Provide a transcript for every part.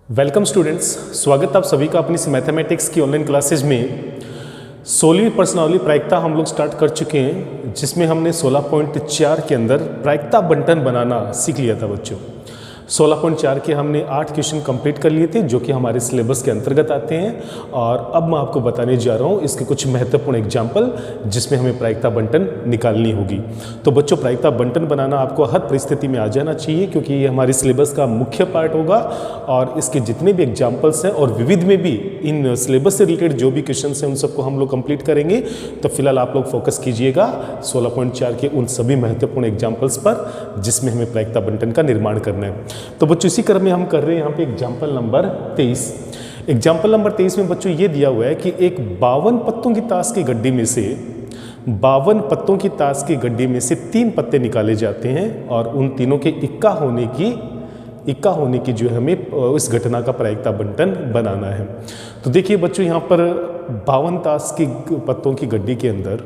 Welcome students, स्वागत आप सभी का अपनी इस मैथमेटिक्स की ऑनलाइन क्लासेज में। 16वीं प्रश्नावली प्रायिकता हम लोग स्टार्ट कर चुके हैं, जिसमें हमने 16.4 के अंदर प्रायिकता बंटन बनाना सीख लिया था बच्चों। 16.4 के हमने 8 क्वेश्चन कंप्लीट कर लिए थे, जो कि हमारे सिलेबस के अंतर्गत आते हैं। और अब मैं आपको बताने जा रहा हूँ इसके कुछ महत्वपूर्ण एग्जाम्पल, जिसमें हमें प्रायिकता बंटन निकालनी होगी। तो बच्चों, प्रायिकता बंटन बनाना आपको हर परिस्थिति में आ जाना चाहिए, क्योंकि ये हमारे सिलेबस का मुख्य पार्ट होगा। और इसके जितने भी एग्जाम्पल्स हैं और विविध में भी इन सिलेबस से रिलेटेड जो भी क्वेश्चन हैं, उन सबको हम लोग कंप्लीट करेंगे। तो फिलहाल आप लोग फोकस कीजिएगा 16.4 के उन सभी महत्वपूर्ण एग्जाम्पल्स पर, जिसमें हमें प्रायिकता बंटन का निर्माण करना है। तो बच्चों, इसी क्रम में हम कर रहे हैं यहाँ पे एग्जाम्पल नंबर 23। एग्जाम्पल नंबर 23 में बच्चों ये दिया हुआ है कि एक 52 पत्तों की ताश की गड्डी में से 52 पत्तों की ताश की गड्डी में से 3 पत्ते निकाले जाते हैं, और उन तीनों के इक्का होने की जो है हमें इस घटना का प्रायिकता बंटन बनाना है। तो देखिए बच्चों, यहाँ पर 52 ताश की पत्तों की गड्डी के अंदर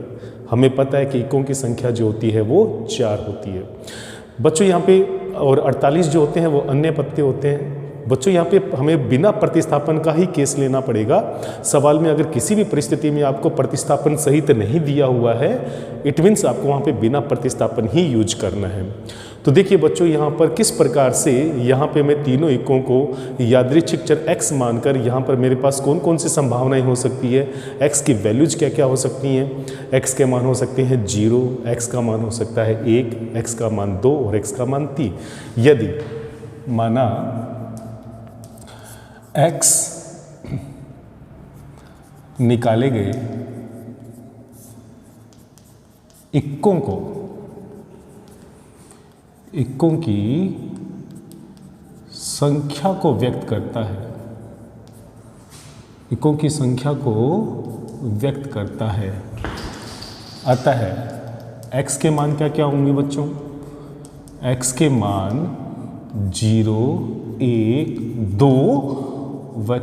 हमें पता है कि इक्कों की संख्या जो होती है वो 4 होती है बच्चों यहाँ पे, और 48 जो होते हैं वो अन्य पत्ते होते हैं बच्चों। यहाँ पे हमें बिना प्रतिस्थापन का ही केस लेना पड़ेगा। सवाल में अगर किसी भी परिस्थिति में आपको प्रतिस्थापन सहित नहीं दिया हुआ है, इट मीन्स आपको वहाँ पे बिना प्रतिस्थापन ही यूज करना है। तो देखिए बच्चों, यहाँ पर किस प्रकार से यहाँ पे मैं तीनों इक्कों को यादृच्छिक चर x मानकर, यहाँ पर मेरे पास कौन कौन सी संभावनाएं हो सकती है, x की वैल्यूज क्या क्या हो सकती हैं। x के मान हो सकते हैं 0, x का मान हो सकता है 1, x का मान 2 और x का मान 3। यदि माना x निकाले गए इक्कों की संख्या को व्यक्त करता है, इक्कों की संख्या को व्यक्त करता है। अतः x के मान क्या क्या होंगे बच्चों? x के मान 0, 1, 2 व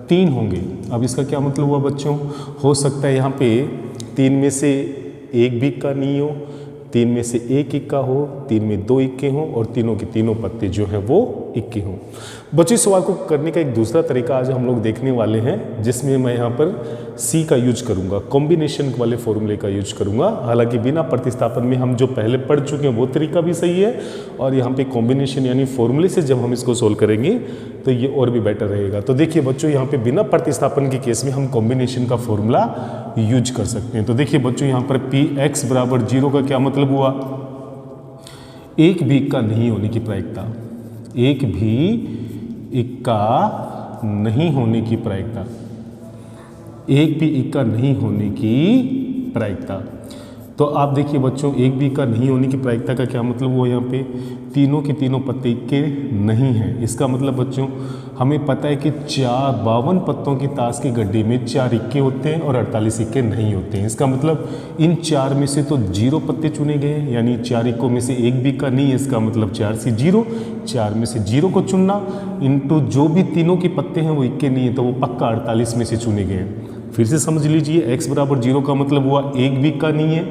3 होंगे। अब इसका क्या मतलब हुआ बच्चों? हो सकता है यहाँ पे 3 में से एक भी इक्का नहीं हो, 3 में से एक इक्का हो, 3 में 2 इक्के हों, और तीनों के तीनों पत्ते जो हैं वो इक्के हों। बच्चों, इस सवाल को करने का एक दूसरा तरीका आज हम लोग देखने वाले हैं, जिसमें मैं यहाँ पर C का यूज करूँगा, कॉम्बिनेशन वाले फॉर्मूले का यूज करूँगा। हालांकि बिना प्रतिस्थापन में हम जो पहले पढ़ चुके हैं वो तरीका भी सही है, और यहाँ पे कॉम्बिनेशन यानी फॉर्मूले से जब हम इसको सोल्व करेंगे तो ये और भी बेटर रहेगा। तो देखिए बच्चों, यहाँ पे बिना प्रतिस्थापन के केस में हम कॉम्बिनेशन का फॉर्मूला यूज कर सकते हैं। तो देखिए बच्चों, यहाँ पर Px बराबर 0 का क्या मतलब हुआ? एक भी इक्का नहीं होने की प्रायिकता, एक भी इक्का नहीं होने की प्रायिकता, एक भी इक्का नहीं होने की प्रायिकता। तो आप देखिए बच्चों, एक भी इक्का नहीं होने की प्रायिकता का क्या मतलब हुआ? यहाँ पे तीनों के तीनों पत्ते इक्के नहीं हैं। इसका मतलब बच्चों, हमें पता है कि 52 पत्तों की ताश की गड्डी में 4 इक्के होते हैं और 48 इक्के नहीं होते हैं। इसका मतलब इन 4 में से तो 0 पत्ते चुने गए हैं, यानी 4 इक्कों में से एक भी इक्का नहीं है। इसका मतलब 4 से 0, 4 में से 0 को चुनना इंटू जो भी तीनों के पत्ते हैं वो इक्के नहीं है, तो वो पक्का 48 में से चुने गए हैं। फिर से समझ लीजिए, x बराबर 0 का मतलब हुआ एक भी इक्का नहीं है,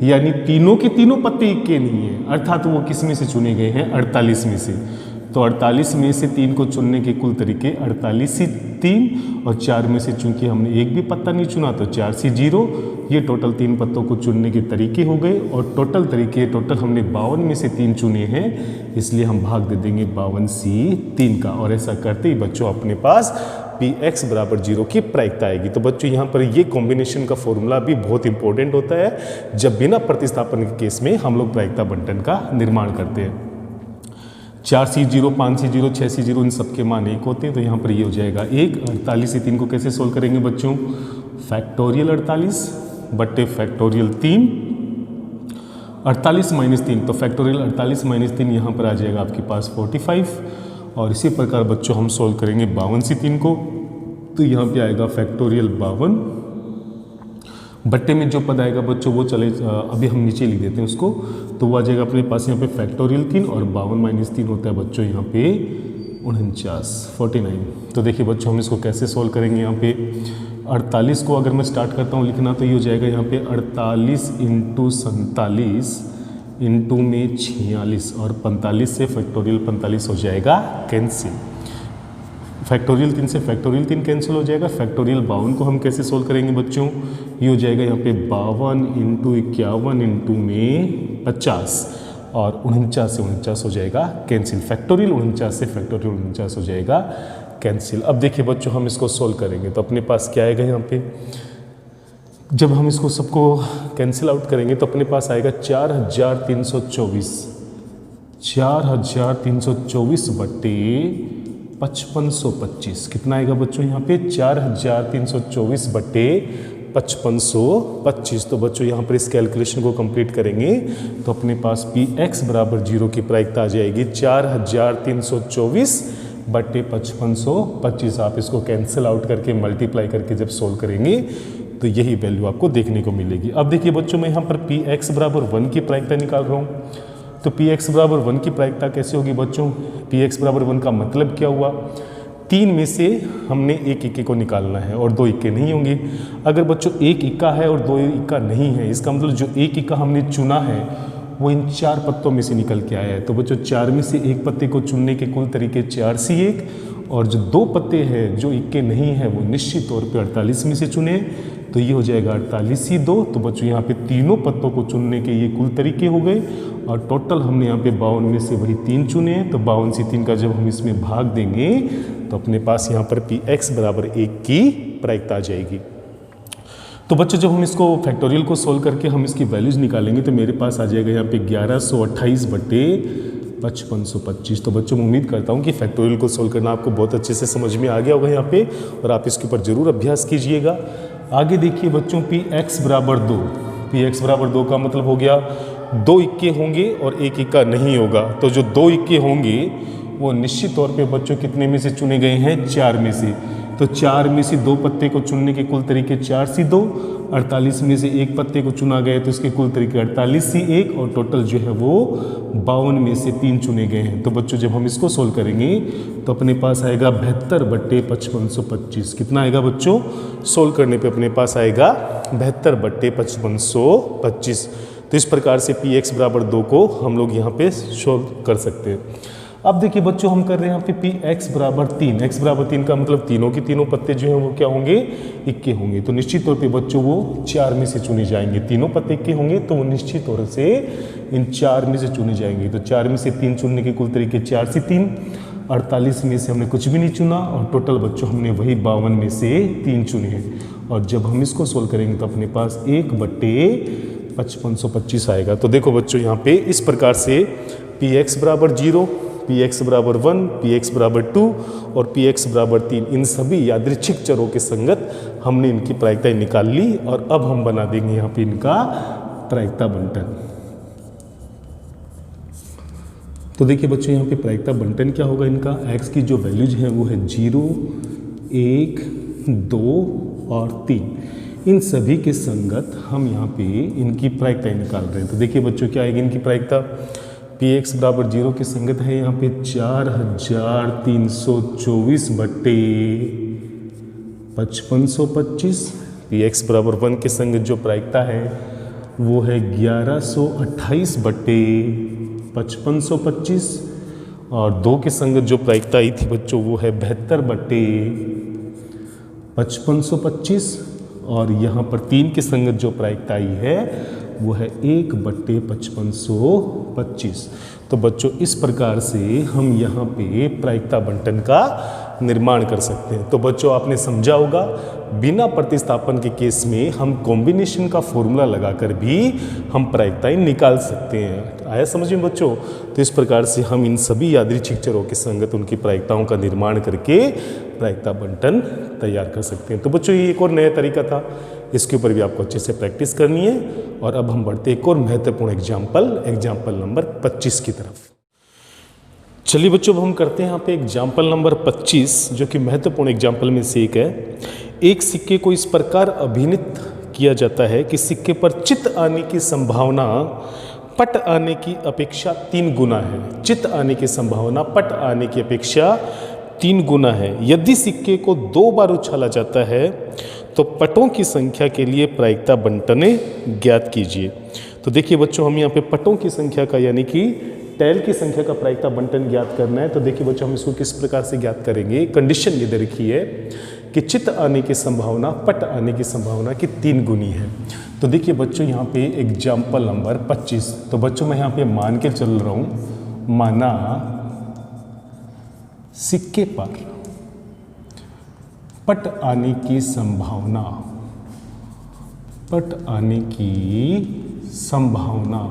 यानी तीनों के तीनों पत्ते इक्के नहीं है, अर्थात वो किस में से चुने गए हैं? 48 में से। तो 48 में से 3 को चुनने के कुल तरीके 48 से 3, और 4 में से चूंकि हमने एक भी पत्ता नहीं चुना तो 4 से 0, ये टोटल 3 पत्तों को चुनने के तरीके हो गए। और टोटल हमने 52 में से 3 चुने हैं, इसलिए हम भाग दे देंगे 52 से 3 का, और ऐसा करते ही बच्चों अपने पास Px बराबर 0 की प्रायिकता आएगी। तो बच्चों, यहाँ पर ये कॉम्बिनेशन का फॉर्मूला भी बहुत इंपॉर्टेंट होता है, जब बिना प्रतिस्थापन के केस में हम लोग प्रायिकता बंटन का निर्माण करते हैं। 4 से 0, 5 से 0, 6 से 0, इन सबके मान 1 होते हैं, तो यहाँ पर ये हो जाएगा 1। 48 से 3 को कैसे सोल्व करेंगे बच्चों? फैक्टोरियल 48 बट्टे फैक्टोरियल 3, 48 माइनस 3, तो फैक्टोरियल 48 माइनस 3 यहाँ पर आ जाएगा आपके पास 45। और इसी प्रकार बच्चों हम सोल्व करेंगे 52 से 3 को, तो यहाँ पे आएगा फैक्टोरियल 52 बट्टे में जो पद आएगा बच्चों वो चले, अभी हम नीचे लिख देते हैं उसको, तो वो आ जाएगा अपने पास यहाँ पे फैक्टोरियल 3, और 52 माइनस 3 होता है बच्चों यहाँ पे 49। तो देखिए बच्चों, हम इसको कैसे सोल्व करेंगे? यहाँ पे 48 को अगर मैं स्टार्ट करता हूँ लिखना, तो ये हो जाएगा यहाँ पे 48 इंटू 47 इंटू में 46 और 45 से फैक्टोरियल 45 हो जाएगा कैंसिल। फैक्टोरियल 3 से फैक्टोरियल 3 कैंसिल हो जाएगा। फैक्टोरियल 52 को हम कैसे सोल्व करेंगे बच्चों, ये हो जाएगा यहाँ पे 52 इंटू 51 इंटू में 50 और 49 से 49 हो जाएगा कैंसिल। फैक्टोरियल 49 से फैक्टोरियल 49 हो जाएगा कैंसिल। अब देखिए बच्चों हम इसको सोल्व करेंगे तो अपने पास क्या आएगा यहाँ पे, जब हम इसको सबको कैंसिल आउट करेंगे तो अपने पास आएगा 4324 बट्टे 5525। कितना आएगा बच्चों यहाँ पे 4324 बट्टे 5525। तो बच्चों यहाँ पर इस कैलकुलेशन को कंप्लीट करेंगे तो अपने पास पी एक्स बराबर 0 की प्रायिकता आ जाएगी 4324 बट्टे 5525। आप इसको कैंसिल आउट करके मल्टीप्लाई करके जब सोल्व करेंगे तो यही वैल्यू आपको देखने को मिलेगी। अब देखिए बच्चों मैं यहाँ पर पी एक्स बराबर 1 की प्रायिकता निकाल रहा हूँ। तो पी एक्स बराबर 1 की प्रायिकता कैसे होगी बच्चों, पी एक्स बराबर 1 का मतलब क्या हुआ, 3 में से हमने एक इक्के को निकालना है और 2 इक्के नहीं होंगे। अगर बच्चों एक इक्का है और 2 इक्का नहीं है, इसका मतलब जो एक इक्का हमने चुना है वो इन 4 पत्तों में से निकल के आया है। तो बच्चों 4 में से एक पत्ते को चुनने के कुल तरीके 4C1 और जो 2 पत्ते हैं जो इक्के नहीं है वो निश्चित तौर पे 48 में से चुने, तो ये हो जाएगा 48C2। तो बच्चों यहाँ पे तीनों पत्तों को चुनने के ये कुल तरीके हो गए और टोटल हमने यहाँ पे 52 में से वही 3 चुने हैं। तो 52C3 का जब हम इसमें भाग देंगे तो अपने पास यहाँ पर पी एक्स बराबर 1 की प्रायिकता आ जाएगी। तो बच्चों जब हम इसको फैक्टोरियल को सोल्व करके हम इसकी वैल्यूज निकालेंगे तो मेरे पास आ जाएगा यहाँ पे 1128 बट्टे 5525। तो बच्चों मैं उम्मीद करता हूँ कि फैक्टोरियल को सोल्व करना आपको बहुत अच्छे से समझ में आ गया होगा यहाँ पे और आप इसके ऊपर जरूर अभ्यास कीजिएगा। आगे देखिए बच्चों पी एक्स बराबर 2, पी एक्स बराबर 2 का मतलब हो गया 2 इक्के होंगे और एक इक्का नहीं होगा। तो जो 2 इक्के होंगे वो निश्चित तौर पे बच्चों कितने में से चुने गए हैं, 4 में से। तो 4 में से 2 पत्ते को चुनने के कुल तरीके 4C2, 48 में से एक पत्ते को चुना गया तो इसके कुल तरीके 48C1 और टोटल जो है वो 52 में से 3 चुने गए हैं। तो बच्चों जब हम इसको सोल्व करेंगे तो अपने पास आएगा 72 बट्टे 5525। कितना आएगा बच्चों, सोल्व करने पे अपने पास आएगा 72 बट्टे 5525। तो इस प्रकार से पी एक्स बराबर 2 को हम लोग यहाँ पे सोल्व कर सकते हैं। अब देखिए बच्चों हम कर रहे हैं यहाँ पे पी एक्स बराबर 3। एक्स बराबर 3 का मतलब तीनों के तीनों पत्ते जो हैं वो क्या होंगे, इक्के होंगे। तो निश्चित तौर पे बच्चों वो 4 में से चुने जाएंगे। तीनों पत्ते इक्के होंगे तो वो निश्चित तौर से इन 4 में से चुने जाएंगे। तो 4 में से 3 चुनने के कुल तरीके 4C3, 48 में से हमने कुछ भी नहीं चुना और टोटल बच्चों हमने वही 52 में से 3 चुने हैं। और जब हम इसको सोल्व करेंगे तो अपने पास 1 बट्टे 5525 आएगा। तो देखो बच्चों यहाँ पे इस प्रकार से पी एक्स बराबर 0, पी एक्स बराबर 1, पी एक्स बराबर 2 और पी एक्स बराबर 3 इन सभी यादृच्छिक चरों के संगत हमने इनकी प्रायिकताएं निकाल ली और अब हम बना देंगे यहाँ पे इनका प्रायिकता बंटन। तो देखिए बच्चों यहाँ पे प्रायिकता बंटन क्या होगा इनका, एक्स की जो वैल्यूज हैं वो है 0, 1, 2 और 3। इन सभी के संगत हम यहाँ पे इनकी प्रायिकताएं निकाल रहे हैं। तो देखिए बच्चों क्या आएगी इनकी प्रायिकता, पी एक्स बराबर 0 के संगत है यहाँ पे 4324 बट्टे 5525। पी एक्स बराबर 1 के संगत जो प्रायिकता है वो है 1128 बट्टे 5525 और 2 के संगत जो प्रायिकता आई थी बच्चों वो है 72 बट्टे 5525 और यहाँ पर 3 के संगत जो प्रायिकता आई है वो है 1 बट्टे 5525। तो बच्चों इस प्रकार से हम यहाँ पे प्रायिकता बंटन का निर्माण कर सकते हैं। तो बच्चों आपने समझा होगा बिना प्रतिस्थापन के केस में हम कॉम्बिनेशन का फॉर्मूला लगाकर भी हम प्रायिकताएं निकाल सकते हैं। आया समझ में बच्चों। तो इस प्रकार से हम इन सभी यादृच्छिक चरों के संगत उनकी प्रायिकताओं का निर्माण करके प्रायिकता बंटन तैयार कर सकते हैं। तो बच्चों ये एक और नया तरीका था, इसके ऊपर भी आपको अच्छे से प्रैक्टिस करनी है। और अब हम बढ़ते एक और महत्वपूर्ण एग्जाम्पल नंबर 25 की तरफ। चलिए बच्चों अब हम करते हैं यहाँ पे एग्जाम्पल नंबर 25 जो कि महत्वपूर्ण एग्जाम्पल में से एक है। एक सिक्के को इस प्रकार अभिनीत किया जाता है कि सिक्के पर चित आने की संभावना पट आने की अपेक्षा 3 गुना है। चित आने की संभावना पट आने की अपेक्षा 3 गुना है। यदि सिक्के को 2 बार उछाला जाता है तो पटों की संख्या के लिए प्रायिकता बंटने ज्ञात कीजिए। तो देखिए बच्चों हम यहाँ पे पटों की संख्या का यानी कि टेल की संख्या का प्रायिकता बंटन ज्ञात करना है। तो देखिए बच्चों, हम इसको किस प्रकार से ज्ञात करेंगे। कंडीशन ये दे रखी है कि चित आने की संभावना पट आने की संभावना की 3 गुनी है। तो देखिए बच्चों, यहाँ पे एग्जाम्पल नंबर 25। तो बच्चों मैं यहाँ पे मान के चल रहा हूँ, माना सिक्के पर पट आने की संभावना, पट आने की संभावना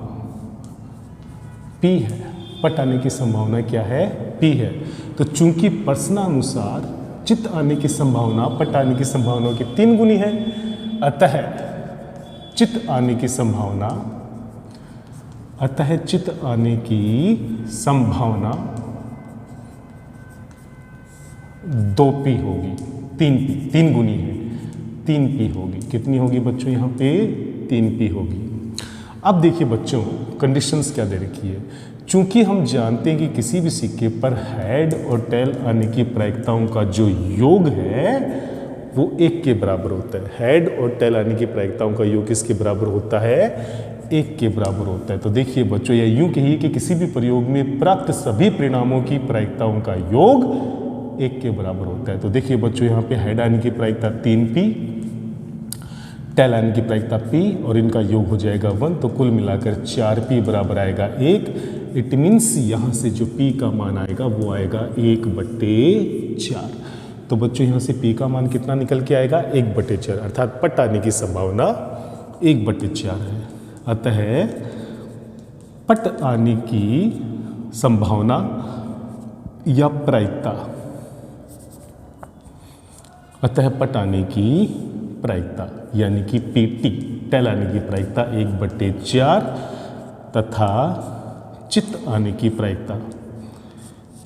P है। पट आने की संभावना क्या है? P है। तो चूंकि प्रश्नानुसार चित आने की संभावना पट आने की संभावना की 3 गुनी है, अतः चित आने की संभावना, अतः चित आने की संभावना 2p होगी, 3p, 3 गुनी है, 3p होगी। कितनी होगी बच्चों? यहाँ पे 3p होगी। अब देखिए बच्चों, कंडीशंस क्या दे रखी है। चूंकि हम जानते हैं कि किसी भी सिक्के पर हेड और टेल आने की प्रायिकताओं का जो योग है वो 1 के बराबर होता है। हेड और टेल आने की प्रायिकताओं का योग किसके बराबर होता है? 1 के बराबर होता है। तो देखिए बच्चों, यह यूं कहिए कि किसी भी प्रयोग में प्राप्त सभी परिणामों की प्रायिकताओं का योग 1 के बराबर होता है। तो देखिए बच्चों, यहाँ पे हेड आने की प्रायिकता 3p, टेल आने की प्रायिकता p और इनका योग हो जाएगा 1। तो कुल मिलाकर 4p बराबर आएगा 1। इट मीन्स यहाँ से जो p का मान आएगा वो आएगा 1/4। तो बच्चों यहाँ से p का मान कितना निकल के आएगा? 1/4, अर्थात पट आने की संभावना 1/4 है। अतः पट आने की संभावना या प्रायिकता, अतः पट आने की प्रायिकता यानी कि PT, टेल आने की प्रायिकता 1/4 तथा चित आने की प्रायिकता,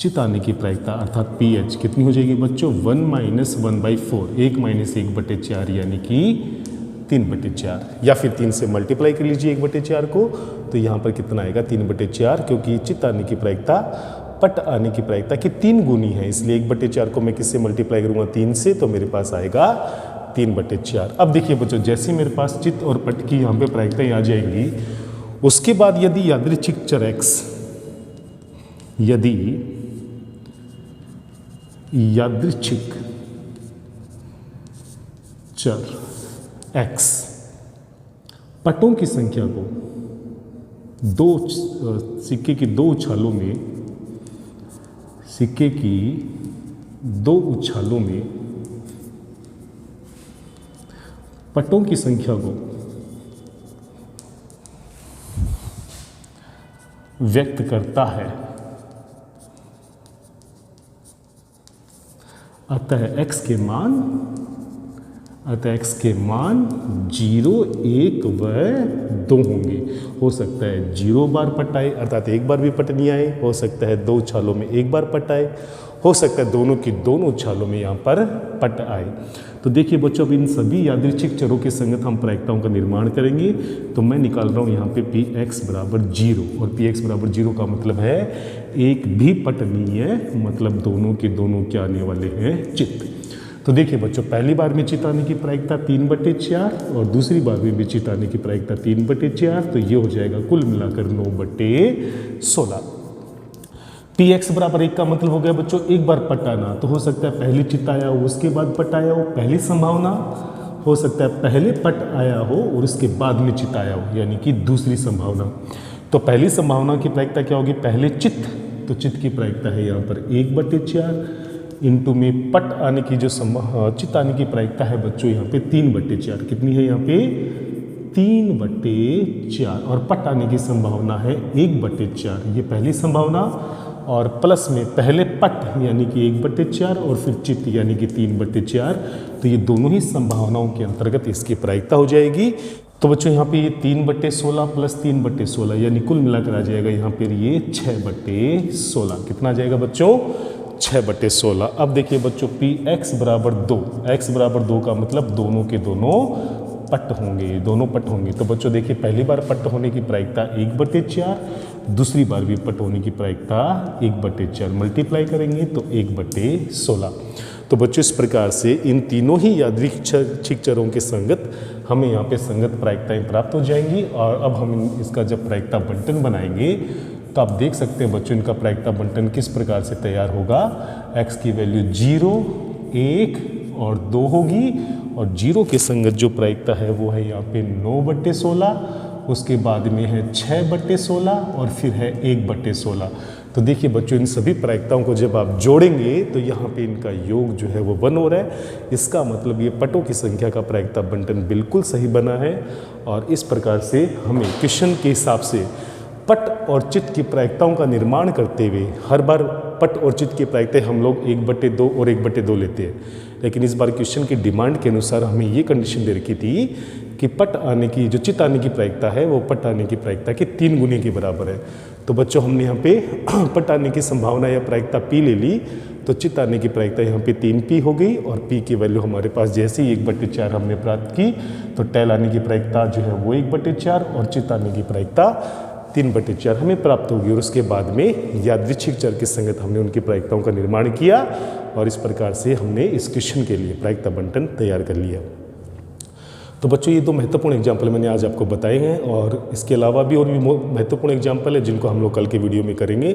चित आने की प्रायिकता अर्थात PH कितनी हो जाएगी बच्चों? 1 - 1/4, 1 - 1/4 यानी कि 3/4, या फिर 3 से मल्टीप्लाई कर लीजिए 1/4 को। तो यहाँ पर कितना आएगा? 3/4, क्योंकि चित आने की प्रायिकता पट आने की प्रायिकता की 3 गुनी है, इसलिए 1/4 को मैं किससे मल्टीप्लाई करूँगा? 3 से। तो मेरे पास आएगा 3/4। अब देखिए बच्चों, जैसे मेरे पास चित और पट की यहाँ पे प्रायिकताएं आ जाएंगी, उसके बाद यदि यादृच्छिक चर x, यदि यादृच्छिक चर x पटों की संख्या को सिक्के की 2 उछालों में, सिक्के की 2 उछालों में पटों की संख्या को व्यक्त करता है, अतः x के मान, अतः x के मान 0, 1 व 2 होंगे। हो सकता है 0 बार पट आए, अर्थात 1 बार भी पट नहीं आए। हो सकता है 2 उछालों में 1 बार पट आए। हो सकता है दोनों की दोनों उछालों में यहाँ पर पट आए। तो देखिए बच्चों, अब इन सभी यादृच्छिक चरों के संगत हम प्रायिकताओं का निर्माण करेंगे। तो मैं निकाल रहा हूँ यहाँ पे Px बराबर 0, और Px बराबर 0 का मतलब है एक भी पट नहीं है, मतलब दोनों के दोनों क्या आने वाले हैं? चित। तो देखिए बच्चों, पहली बार में चित आने की प्रायिकता 3/4 और दूसरी बार में भी चित आने की प्रायिकता 3/4। तो ये हो जाएगा कुल मिलाकर 9/16। Px बराबर 1 का मतलब हो गया बच्चों एक बार पट आना। तो हो सकता है पहले चित आया हो उसके बाद पट आया हो, पहली संभावना। हो सकता है पहले पट आया हो और उसके बाद में चित आया हो, यानी कि दूसरी संभावना। तो पहली संभावना की प्रायिकता क्या होगी? पहले चित, तो चित की प्रायिकता है यहाँ पर 1/4 इंटू में पट आने की जो चित आने की प्रायिकता है बच्चों यहाँ पे 3/4। कितनी है यहाँ पे? 3/4। और पट आने की संभावना है 1/4, ये पहली संभावना, और प्लस में पहले पट यानी कि 1/4 और फिर चित यानी कि 3/4। तो ये दोनों ही संभावनाओं के अंतर्गत इसकी प्रायिकता हो जाएगी। तो बच्चों यहाँ पे ये 3/16 प्लस 3/16 यानी कुल मिलाकर आ जाएगा यहाँ पर ये 6/16। कितना आ जाएगा बच्चों? 6/16। अब देखिए बच्चों, Px बराबर 2, x बराबर 2 का मतलब दोनों के दोनों पट होंगे, दोनों पट होंगे। तो बच्चों देखिए, पहली बार पट होने की प्रायिकता 1/4, दूसरी बार भी पट होने की प्रायिकता 1/4, मल्टीप्लाई करेंगे तो 1/16। तो बच्चों इस प्रकार से इन तीनों ही यादृच्छिक चरों के संगत हमें यहाँ पे संगत प्रायिकताएं प्राप्त हो जाएंगी। और अब हम इसका जब प्रायिकता बंटन बनाएंगे तो आप देख सकते हैं बच्चों इनका प्रायिकता बंटन किस प्रकार से तैयार होगा। x की वैल्यू 0, 1 और 2 होगी और 0 के संगत जो प्रायिकता है वो है यहाँ पे 9/16, उसके बाद में है 6/16 और फिर है 1/16। तो देखिए बच्चों इन सभी प्रायिकताओं को जब आप जोड़ेंगे तो यहाँ पे इनका योग जो है वो 1 हो रहा है। इसका मतलब ये पटों की संख्या का प्रायिकता बंटन बिल्कुल सही बना है। और इस प्रकार से हमें क्वेश्चन के हिसाब से पट और चित्त की प्रायिकताओं का निर्माण करते हुए हर बार पट और चित्त की प्रायिकताएं हम लोग 1/2 और 1/2 लेते हैं, लेकिन इस बार क्वेश्चन की डिमांड के अनुसार हमें ये कंडीशन दे रखी थी कि पट आने की जो चित्त आने की प्रायिकता है वो पट आने की प्रायिकता के 3 गुने के बराबर है। तो बच्चों हमने यहाँ पे पट आने की संभावना या प्रायिकता p ले ली, तो चित्त आने की प्रायिकता यहाँ पे 3p हो गई और p की वैल्यू हमारे पास जैसे ही 1/4 हमने प्राप्त की तो टैल आने की प्रायिकता जो है वो 1/4 और चित्त आने की प्रायिकता 3/4 हमें प्राप्त होगी। और उसके बाद में यादृच्छिक चर के संगत हमने उनकी प्रायिकताओं का निर्माण किया और इस प्रकार से हमने इस क्वेश्चन के लिए प्रायिकता बंटन तैयार कर लिया। तो बच्चों ये 2 महत्वपूर्ण एग्जाम्पल मैंने आज आपको बताए हैं और इसके अलावा भी और भी महत्वपूर्ण एग्जाम्पल है जिनको हम लोग कल के वीडियो में करेंगे।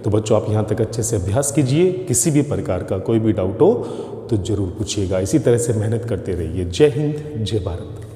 तो बच्चों आप यहाँ तक अच्छे से अभ्यास कीजिए, किसी भी प्रकार का कोई भी डाउट हो तो ज़रूर पूछिएगा। इसी तरह से मेहनत करते रहिए। जय हिंद, जय भारत।